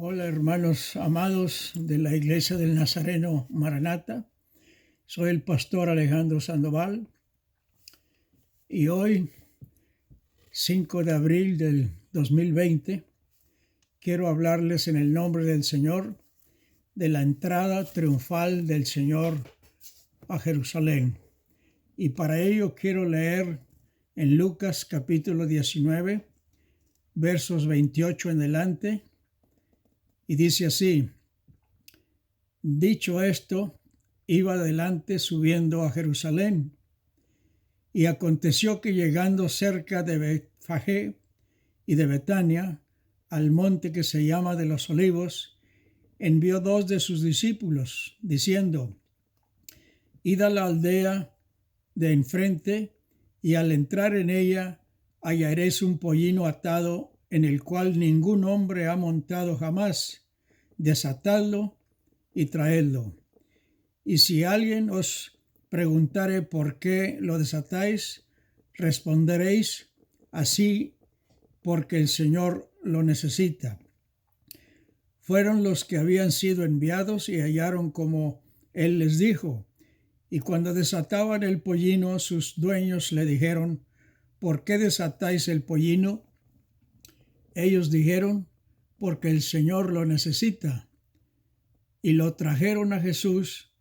Hola hermanos amados de la Iglesia del Nazareno Maranata. Soy el pastor Alejandro Sandoval y hoy, 5 de abril del 2020, quiero hablarles en el nombre del Señor de la entrada triunfal del Señor a Jerusalén. Y para ello quiero leer en Lucas capítulo 19, versos 28 en adelante, y dice así: Dicho esto, iba adelante subiendo a Jerusalén. Y aconteció que llegando cerca de Betfagé y de Betania, al monte que se llama de los Olivos, envió 2 de sus discípulos, diciendo: Id a la aldea de enfrente, y al entrar en ella hallaréis un pollino atado, en el cual ningún hombre ha montado jamás. Desatadlo y traedlo. Y si alguien os preguntare por qué lo desatáis, responderéis: así, porque el Señor lo necesita. Fueron los que habían sido enviados y hallaron como él les dijo. Y cuando desataban el pollino, sus dueños le dijeron: ¿por qué desatáis el pollino? Ellos dijeron: porque el Señor lo necesita. Y lo trajeron a Jesús,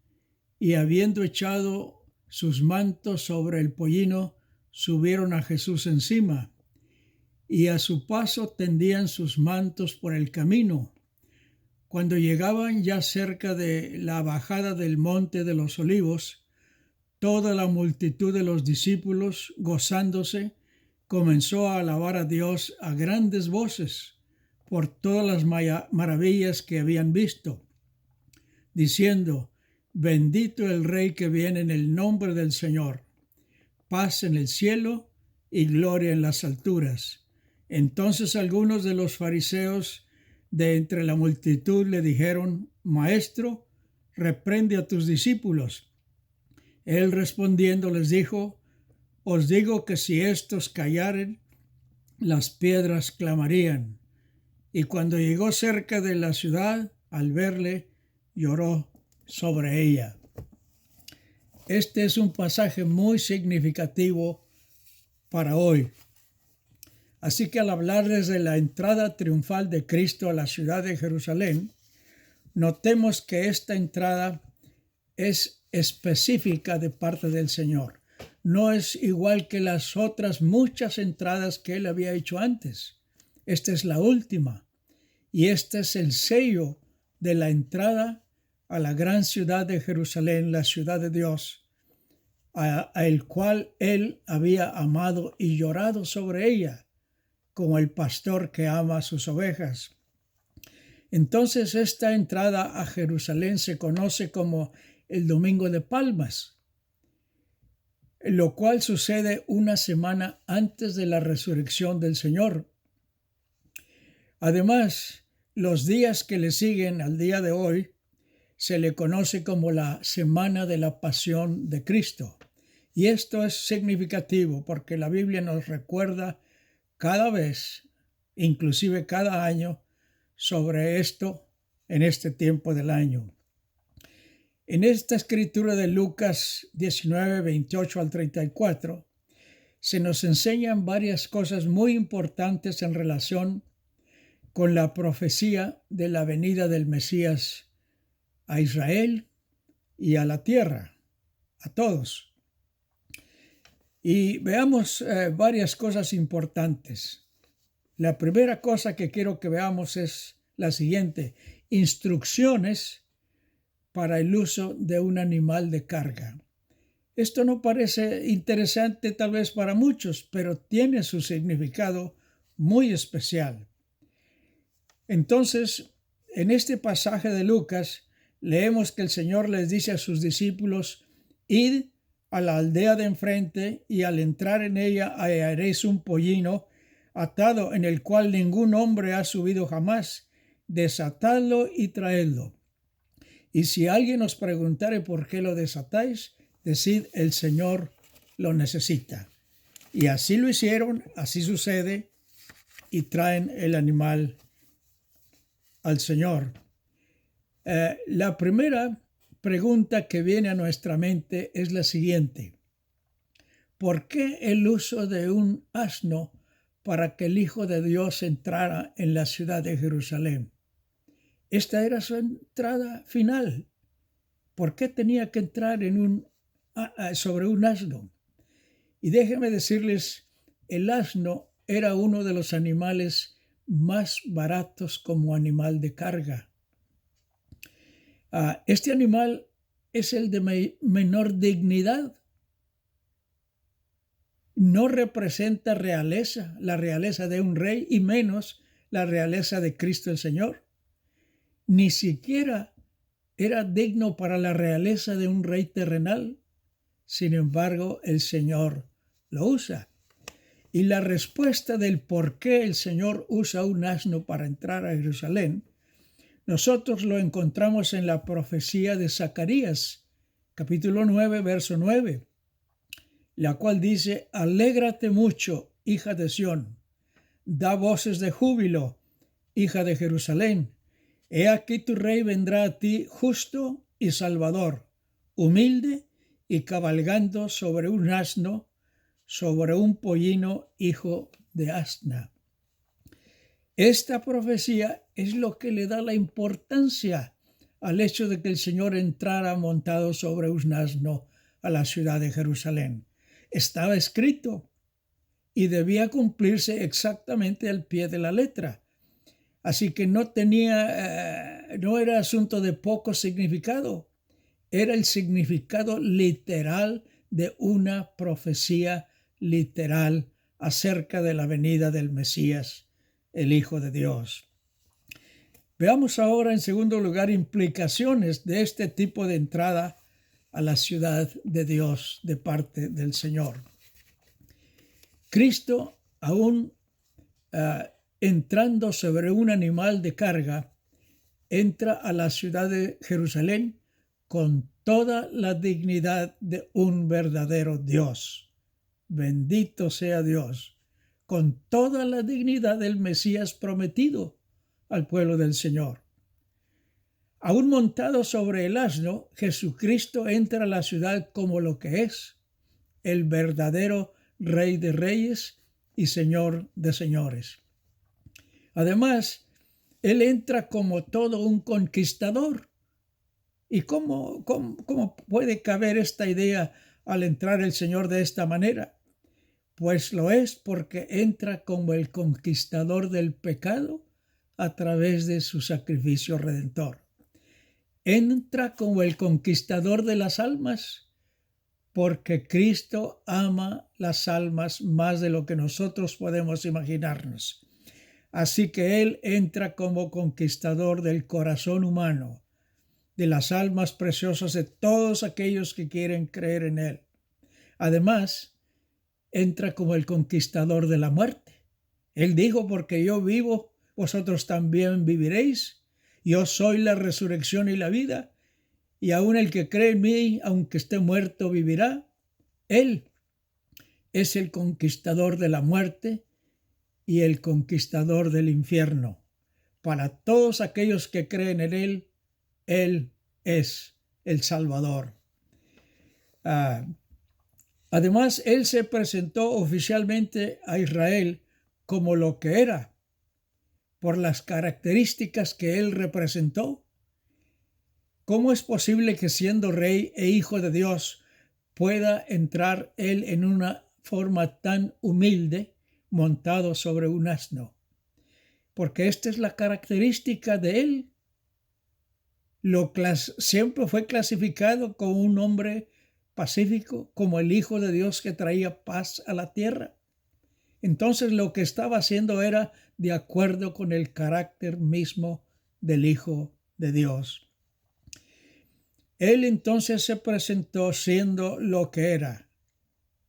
y habiendo echado sus mantos sobre el pollino, subieron a Jesús encima, y a su paso tendían sus mantos por el camino. Cuando llegaban ya cerca de la bajada del monte de los Olivos, toda la multitud de los discípulos, gozándose, comenzó a alabar a Dios a grandes voces por todas las maravillas que habían visto, diciendo: Bendito el Rey que viene en el nombre del Señor, paz en el cielo y gloria en las alturas. Entonces algunos de los fariseos de entre la multitud le dijeron: Maestro, reprende a tus discípulos. Él respondiendo les dijo: Os digo que si estos callaren, las piedras clamarían. Y cuando llegó cerca de la ciudad, al verle, lloró sobre ella. Este es un pasaje muy significativo para hoy. Así que al hablarles de la entrada triunfal de Cristo a la ciudad de Jerusalén, notemos que esta entrada es específica de parte del Señor. No es igual que las otras muchas entradas que Él había hecho antes. Esta es la última. Y este es el sello de la entrada a la gran ciudad de Jerusalén, la ciudad de Dios, a el cual Él había amado y llorado sobre ella, como el pastor que ama a sus ovejas. Entonces esta entrada a Jerusalén se conoce como el Domingo de Palmas, lo cual sucede una semana antes de la resurrección del Señor. Además, los días que le siguen al día de hoy se le conoce como la Semana de la Pasión de Cristo. Y esto es significativo porque la Biblia nos recuerda cada vez, inclusive cada año, sobre esto en este tiempo del año. En esta escritura de Lucas 19, 28 al 34, se nos enseñan varias cosas muy importantes en relación con la profecía de la venida del Mesías a Israel y a la tierra, a todos. Y veamos varias cosas importantes. La primera cosa que quiero que veamos es la siguiente: instrucciones para el uso de un animal de carga. Esto no parece interesante tal vez para muchos, pero tiene su significado muy especial. Entonces, en este pasaje de Lucas, leemos que el Señor les dice a sus discípulos: Id a la aldea de enfrente, y al entrar en ella hallaréis un pollino atado, en el cual ningún hombre ha subido jamás. Desatadlo y traedlo. Y si alguien os preguntare por qué lo desatáis, decid: el Señor lo necesita. Y así lo hicieron, así sucede, y traen el animal al Señor. La primera pregunta que viene a nuestra mente es la siguiente: ¿por qué el uso de un asno para que el Hijo de Dios entrara en la ciudad de Jerusalén? Esta era su entrada final. ¿Por qué tenía que entrar sobre un asno? Y déjenme decirles, el asno era uno de los animales más baratos como animal de carga. Este animal es el de menor dignidad. No representa realeza, la realeza de un rey, y menos la realeza de Cristo el Señor. Ni siquiera era digno para la realeza de un rey terrenal. Sin embargo, el Señor lo usa. Y la respuesta del por qué el Señor usa un asno para entrar a Jerusalén, nosotros lo encontramos en la profecía de Zacarías, capítulo 9, verso 9, la cual dice: alégrate mucho, hija de Sión, da voces de júbilo, hija de Jerusalén. He aquí tu rey vendrá a ti justo y salvador, humilde y cabalgando sobre un asno, sobre un pollino hijo de asna. Esta profecía es lo que le da la importancia al hecho de que el Señor entrara montado sobre un asno a la ciudad de Jerusalén. Estaba escrito y debía cumplirse exactamente al pie de la letra. Así que no era asunto de poco significado. Era el significado literal de una profecía literal acerca de la venida del Mesías, el Hijo de Dios. Veamos ahora, en segundo lugar, implicaciones de este tipo de entrada a la ciudad de Dios de parte del Señor. Cristo, aún entrando sobre un animal de carga, entra a la ciudad de Jerusalén con toda la dignidad de un verdadero Dios. Bendito sea Dios, con toda la dignidad del Mesías prometido al pueblo del Señor. Aún montado sobre el asno, Jesucristo entra a la ciudad como lo que es, el verdadero Rey de Reyes y Señor de Señores. Además, Él entra como todo un conquistador. ¿Y cómo puede caber esta idea al entrar el Señor de esta manera? Pues lo es porque entra como el conquistador del pecado a través de su sacrificio redentor. Entra como el conquistador de las almas porque Cristo ama las almas más de lo que nosotros podemos imaginarnos. Así que Él entra como conquistador del corazón humano, de las almas preciosas de todos aquellos que quieren creer en Él. Además, entra como el conquistador de la muerte. Él dijo: porque yo vivo, vosotros también viviréis. Yo soy la resurrección y la vida, y aun el que cree en mí, aunque esté muerto, vivirá. Él es el conquistador de la muerte y el conquistador del infierno. Para todos aquellos que creen en Él, Él es el Salvador. Además, Él se presentó oficialmente a Israel como lo que era, por las características que Él representó. ¿Cómo es posible que, siendo Rey e Hijo de Dios, pueda entrar Él en una forma tan humilde, montado sobre un asno? Porque esta es la característica de Él. Siempre fue clasificado como un hombre pacífico, como el Hijo de Dios que traía paz a la tierra. Entonces lo que estaba haciendo era de acuerdo con el carácter mismo del Hijo de Dios. Él entonces se presentó siendo lo que era,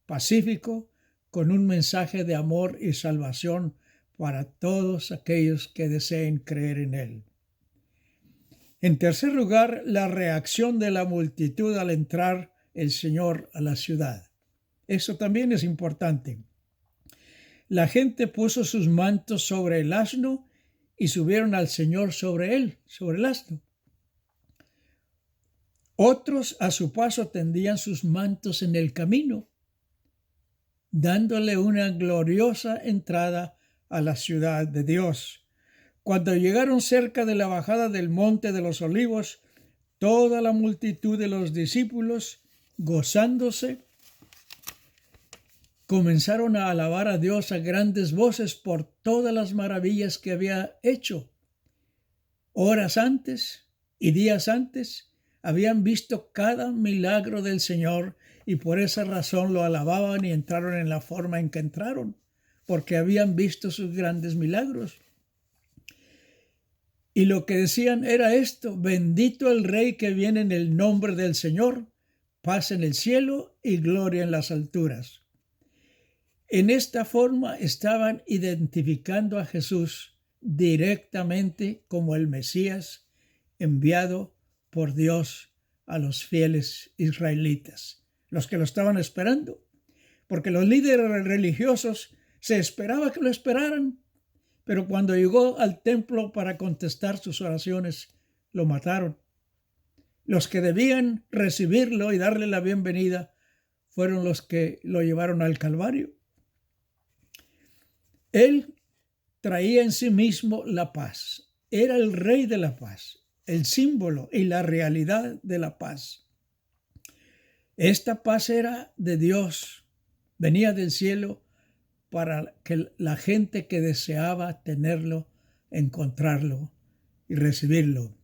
pacífico, con un mensaje de amor y salvación para todos aquellos que deseen creer en Él. En tercer lugar, la reacción de la multitud al entrar el Señor a la ciudad. Eso también es importante. La gente puso sus mantos sobre el asno y subieron al Señor sobre él, sobre el asno. Otros a su paso tendían sus mantos en el camino, dándole una gloriosa entrada a la ciudad de Dios. Cuando llegaron cerca de la bajada del monte de los olivos, toda la multitud de los discípulos, gozándose, comenzaron a alabar a Dios a grandes voces por todas las maravillas que había hecho. Horas antes y días antes habían visto cada milagro del Señor y por esa razón lo alababan y entraron en la forma en que entraron, porque habían visto sus grandes milagros. Y lo que decían era esto: bendito el Rey que viene en el nombre del Señor, paz en el cielo y gloria en las alturas. En esta forma estaban identificando a Jesús directamente como el Mesías enviado por Dios a los fieles israelitas, los que lo estaban esperando, porque los líderes religiosos se esperaba que lo esperaran, pero cuando llegó al templo para contestar sus oraciones, lo mataron. Los que debían recibirlo y darle la bienvenida fueron los que lo llevaron al Calvario. Él traía en sí mismo la paz. Era el Rey de la paz, el símbolo y la realidad de la paz. Esta paz era de Dios, venía del cielo para que la gente que deseaba tenerlo, encontrarlo y recibirlo.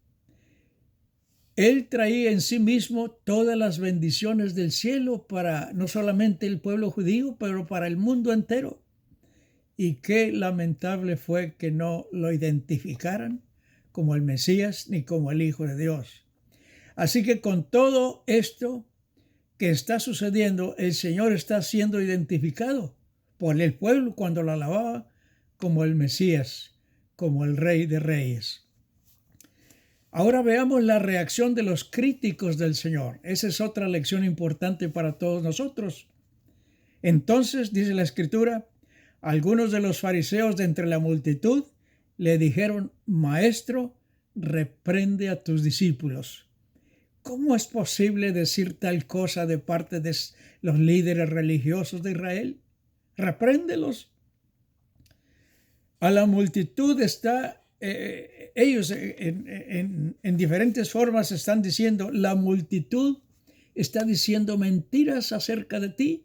Él traía en sí mismo todas las bendiciones del cielo para no solamente el pueblo judío, pero para el mundo entero. Y qué lamentable fue que no lo identificaran como el Mesías ni como el Hijo de Dios. Así que con todo esto que está sucediendo, el Señor está siendo identificado por el pueblo cuando lo alababa como el Mesías, como el Rey de Reyes. Ahora veamos la reacción de los críticos del Señor. Esa es otra lección importante para todos nosotros. Entonces, dice la Escritura, algunos de los fariseos de entre la multitud le dijeron: Maestro, reprende a tus discípulos. ¿Cómo es posible decir tal cosa de parte de los líderes religiosos de Israel? Repréndelos. A la multitud está, ellos en diferentes formas están diciendo, la multitud está diciendo mentiras acerca de ti.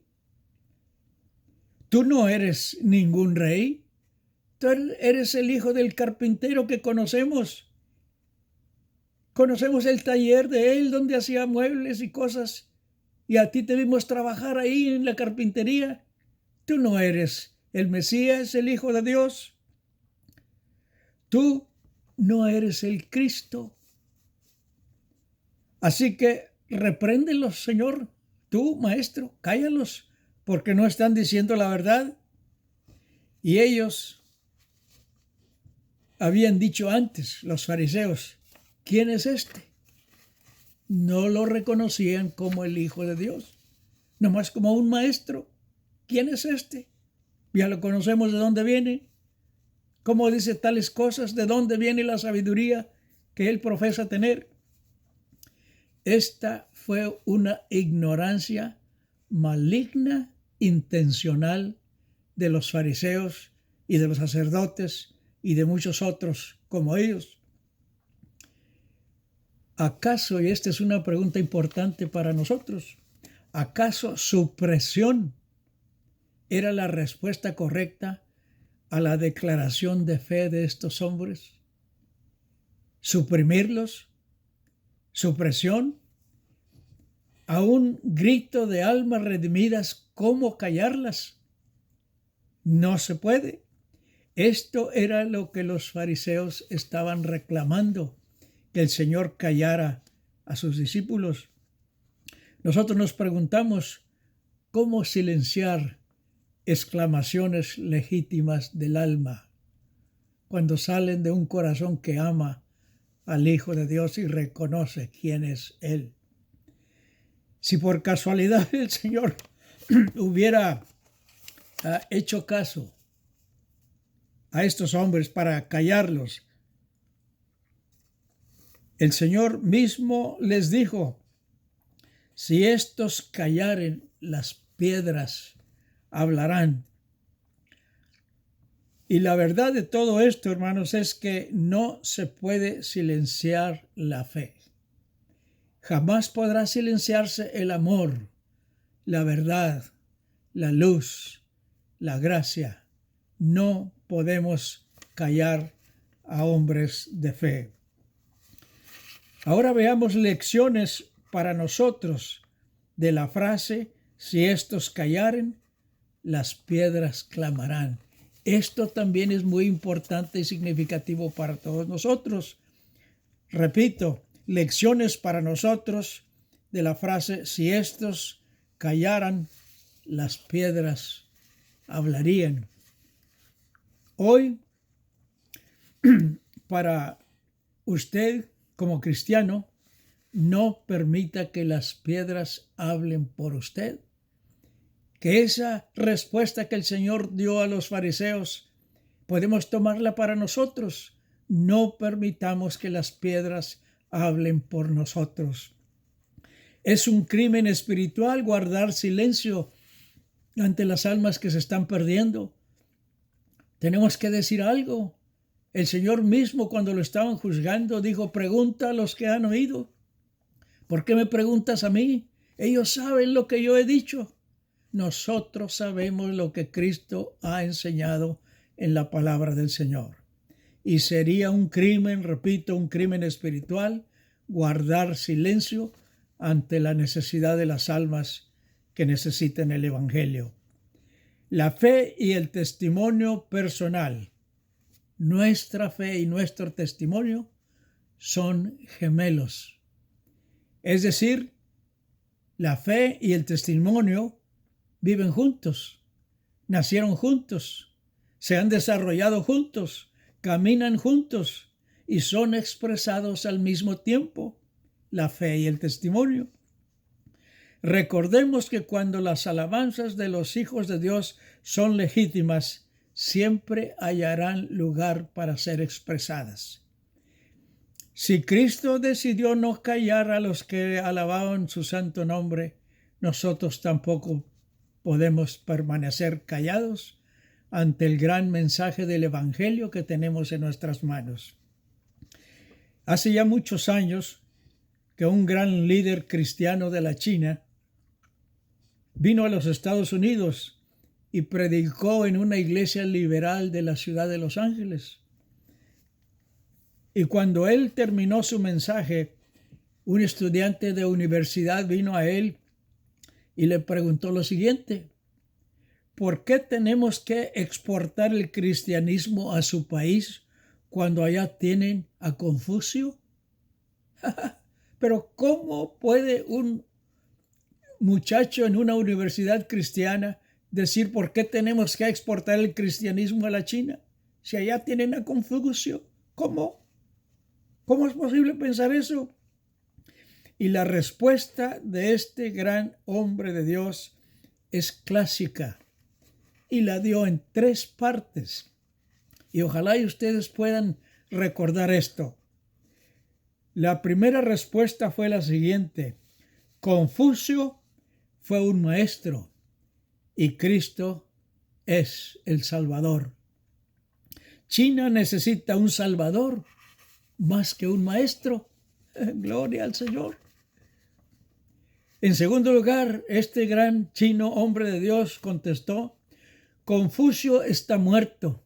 Tú no eres ningún rey. Tú eres el hijo del carpintero que conocemos. Conocemos el taller de él donde hacía muebles y cosas. Y a ti te vimos trabajar ahí en la carpintería. Tú no eres el Mesías, el Hijo de Dios. Tú no eres el Cristo. Así que repréndelos, Señor. Tú, Maestro, cállalos, porque no están diciendo la verdad. Y ellos habían dicho antes, los fariseos, ¿quién es este? No lo reconocían como el Hijo de Dios, nomás como un maestro. ¿Quién es este? Ya lo conocemos de dónde viene, cómo dice tales cosas, de dónde viene la sabiduría que él profesa tener. Esta fue una ignorancia maligna, intencional de los fariseos y de los sacerdotes y de muchos otros como ellos. ¿Acaso, y esta es una pregunta importante para nosotros, acaso supresión era la respuesta correcta a la declaración de fe de estos hombres? ¿Suprimirlos? ¿Supresión? ¿A un grito de almas redimidas, cómo callarlas? No se puede. Esto era lo que los fariseos estaban reclamando, que el Señor callara a sus discípulos. Nosotros nos preguntamos, ¿cómo silenciar exclamaciones legítimas del alma cuando salen de un corazón que ama al Hijo de Dios y reconoce quién es Él? Si por casualidad el Señor hubiera hecho caso a estos hombres para callarlos. El Señor mismo les dijo, si estos callaren, las piedras hablarán. Y la verdad de todo esto, hermanos, es que no se puede silenciar la fe. Jamás podrá silenciarse el amor, la verdad, la luz, la gracia. No podemos callar a hombres de fe. Ahora veamos lecciones para nosotros de la frase, si estos callaren, las piedras clamarán. Esto también es muy importante y significativo para todos nosotros. Repito, lecciones para nosotros de la frase, si estos callaran, las piedras hablarían. Hoy, para usted como cristiano, no permita que las piedras hablen por usted. Que esa respuesta que el Señor dio a los fariseos, podemos tomarla para nosotros. No permitamos que las piedras hablen por nosotros. Es un crimen espiritual guardar silencio ante las almas que se están perdiendo. Tenemos que decir algo. El Señor mismo, cuando lo estaban juzgando, dijo, pregunta a los que han oído. ¿Por qué me preguntas a mí? Ellos saben lo que yo he dicho. Nosotros sabemos lo que Cristo ha enseñado en la palabra del Señor. Y sería un crimen, repito, un crimen espiritual, guardar silencio ante la necesidad de las almas que necesiten el Evangelio. La fe y el testimonio personal. Nuestra fe y nuestro testimonio son gemelos. Es decir, la fe y el testimonio viven juntos, nacieron juntos, se han desarrollado juntos, caminan juntos y son expresados al mismo tiempo, la fe y el testimonio. Recordemos que cuando las alabanzas de los hijos de Dios son legítimas, siempre hallarán lugar para ser expresadas. Si Cristo decidió no callar a los que alababan su santo nombre, nosotros tampoco podemos permanecer callados ante el gran mensaje del Evangelio que tenemos en nuestras manos. Hace ya muchos años que un gran líder cristiano de la China vino a los Estados Unidos y predicó en una iglesia liberal de la ciudad de Los Ángeles. Y cuando él terminó su mensaje, un estudiante de universidad vino a él y le preguntó lo siguiente: ¿por qué tenemos que exportar el cristianismo a su país cuando allá tienen a Confucio? Pero ¿cómo puede un muchacho en una universidad cristiana decir por qué tenemos que exportar el cristianismo a la China si allá tienen a Confucio? ¿Cómo? ¿Cómo es posible pensar eso? Y la respuesta de este gran hombre de Dios es clásica y la dio en 3 partes. Y ojalá y ustedes puedan recordar esto. La primera respuesta fue la siguiente: Confucio fue un maestro y Cristo es el Salvador. China necesita un Salvador más que un maestro. Gloria al Señor. En segundo lugar, este gran chino hombre de Dios contestó: Confucio está muerto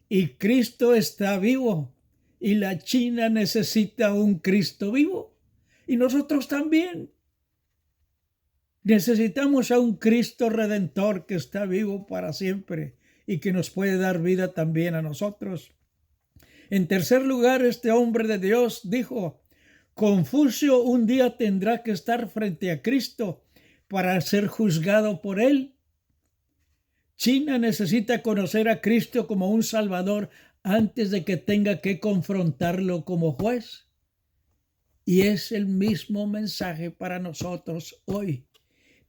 y Cristo está vivo, y la China necesita un Cristo vivo. Y nosotros también necesitamos a un Cristo redentor que está vivo para siempre y que nos puede dar vida también a nosotros. En tercer lugar, este hombre de Dios dijo: Confucio un día tendrá que estar frente a Cristo para ser juzgado por él. China necesita conocer a Cristo como un Salvador antes de que tenga que confrontarlo como juez. Y es el mismo mensaje para nosotros hoy.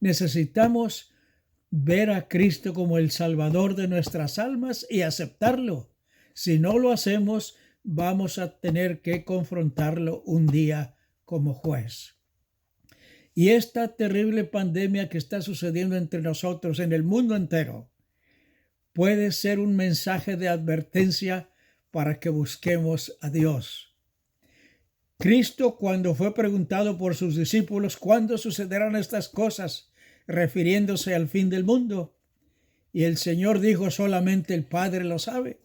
Necesitamos ver a Cristo como el Salvador de nuestras almas y aceptarlo. Si no lo hacemos, vamos a tener que confrontarlo un día como juez. Y esta terrible pandemia que está sucediendo entre nosotros en el mundo entero puede ser un mensaje de advertencia para que busquemos a Dios. Cristo, cuando fue preguntado por sus discípulos cuándo sucederán estas cosas, refiriéndose al fin del mundo, y el Señor dijo: solamente el Padre lo sabe.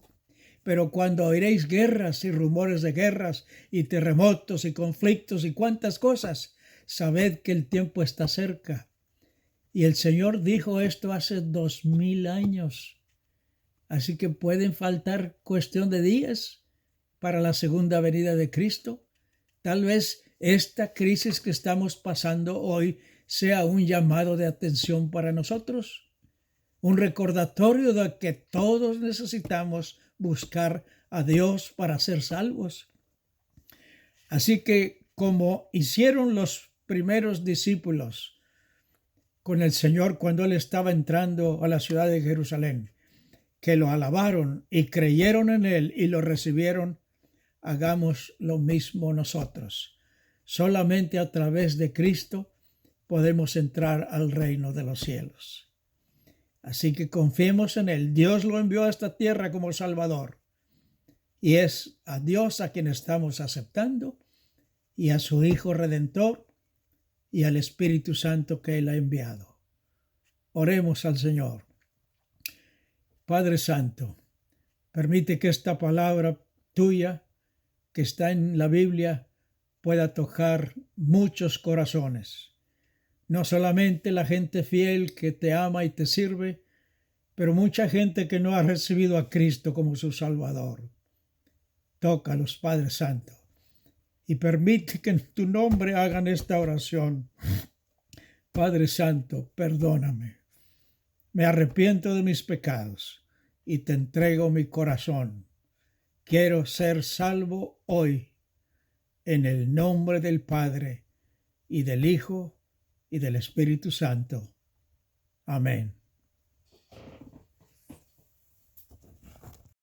Pero cuando oiréis guerras y rumores de guerras y terremotos y conflictos y cuantas cosas, sabed que el tiempo está cerca. Y el Señor dijo esto hace 2000 años. Así que pueden faltar cuestión de días para la segunda venida de Cristo. Tal vez esta crisis que estamos pasando hoy sea un llamado de atención para nosotros, un recordatorio de que todos necesitamos buscar a Dios para ser salvos. Así que, como hicieron los primeros discípulos con el Señor cuando Él estaba entrando a la ciudad de Jerusalén, que lo alabaron y creyeron en Él y lo recibieron, hagamos lo mismo nosotros. Solamente a través de Cristo podemos entrar al reino de los cielos. Así que confiemos en Él. Dios lo envió a esta tierra como Salvador. Y es a Dios a quien estamos aceptando, y a su Hijo Redentor, y al Espíritu Santo que Él ha enviado. Oremos al Señor. Padre Santo, permite que esta palabra tuya que está en la Biblia pueda tocar muchos corazones. No solamente la gente fiel que te ama y te sirve, pero mucha gente que no ha recibido a Cristo como su Salvador. Tócalos, Padre Santo, y permite que en tu nombre hagan esta oración. Padre Santo, perdóname. Me arrepiento de mis pecados y te entrego mi corazón. Quiero ser salvo hoy, en el nombre del Padre, y del Hijo, y del Espíritu Santo. Amén.